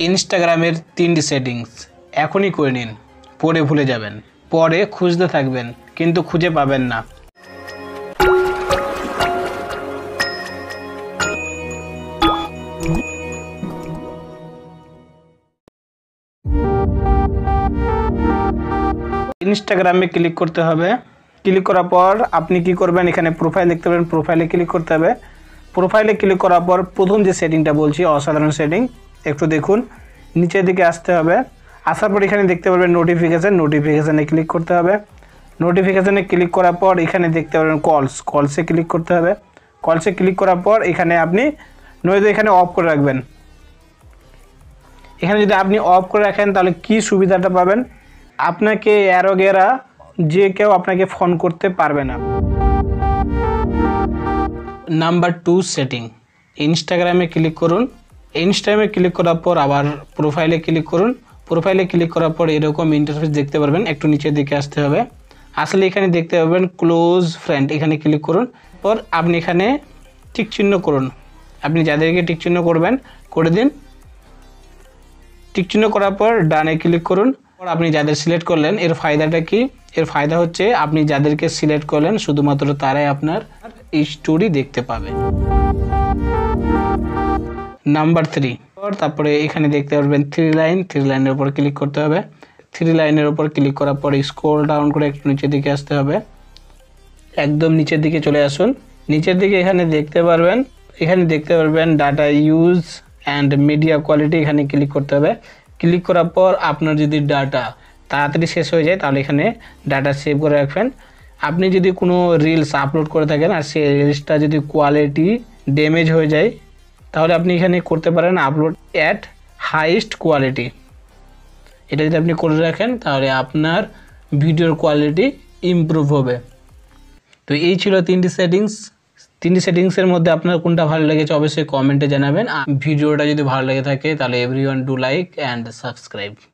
ইনস্টাগ্রামের 3টি সেটিংস এখনই করে নিন, পরে ভুলে যাবেন, পরে খুঁজতে থাকবেন কিন্তু খুঁজে পাবেন না। ইনস্টাগ্রামে ক্লিক করতে হবে। ক্লিক করার পর আপনি কি করবেন, এখানে প্রোফাইল দেখতে পাবেন, প্রোফাইলে ক্লিক করতে হবে। প্রোফাইলে ক্লিক করার পর প্রথম যে সেটিংটা বলছি অসাধারণ সেটিং, একটু দেখুন, নিচের দিকে আসতে হবে। আসার পর এখানে দেখতে পারবেন নোটিফিকেশানে ক্লিক করতে হবে। নোটিফিকেশানে ক্লিক করার পর এখানে দেখতে পারবেন কলসে ক্লিক করতে হবে। কলসে ক্লিক করার পর এখানে আপনি নয়তো এখানে অফ করে রাখবেন। এখানে যদি আপনি অফ করে রাখেন তাহলে কি সুবিধাটা পাবেন, আপনাকে অ্যারোগেরা যে কেউ আপনাকে ফোন করতে পারবে না। নাম্বার 2 সেটিং, ইনস্টাগ্রামে ক্লিক করুন। ইনস্টাগ্রামে ক্লিক করার পর আবার প্রোফাইলে ক্লিক করুন। প্রোফাইলে ক্লিক করার পর এরকম ইন্টারফেস দেখতে পারবেন, একটু নিচের দিকে আসতে হবে। আসলে এখানে দেখতে পাবেন ক্লোজ ফ্রেন্ড, এখানে ক্লিক করুন। পর আপনি এখানে টিক চিহ্ন করুন, আপনি যাদেরকে টিক চিহ্ন করবেন করে দিন। টিক চিহ্ন করার পর ডানে ক্লিক করুন। আপনি যাদের সিলেক্ট করলেন এর ফায়দাটা কি, এর ফায়দা হচ্ছে আপনি যাদেরকে সিলেক্ট করলেন শুধুমাত্র তারাই আপনার স্টোরি দেখতে পাবে। নাম্বার 3, তারপরে এখানে দেখতে পারবেন থ্রি লাইনের উপর ক্লিক করতে হবে। থ্রি লাইনের উপর ক্লিক করার পরে স্ক্রল ডাউন করে একটু নিচের দিকে আসতে হবে, একদম নিচের দিকে চলে আসুন। নিচের দিকে এখানে দেখতে পারবেন data use and media quality, এখানে ক্লিক করতে হবে। ক্লিক করার পর আপনার যদি ডাটা তাড়াতাড়ি শেষ হয়ে যায় তাহলে এখানে ডাটা সেভ করে রাখবেন। আপনি যদি কোনো রিলস আপলোড করে থাকেন আর সেই রিলসটা যদি কোয়ালিটি ড্যামেজ হয়ে যায় তাহলে আপনি এখানে করতে পারেন আপলোড অ্যাট হাইয়েস্ট কোয়ালিটি। এটা যদি আপনি করে রাখেন তাহলে আপনার ভিডিওর কোয়ালিটি ইমপ্রুভ হবে। তো এই ছিল 3টি সেটিংসের মধ্যে আপনার কোনটা ভালো লেগেছে অবশ্যই কমেন্টে জানাবেন। ভিডিওটা যদি ভালো লেগে থাকে তাহলে everyone do like and subscribe.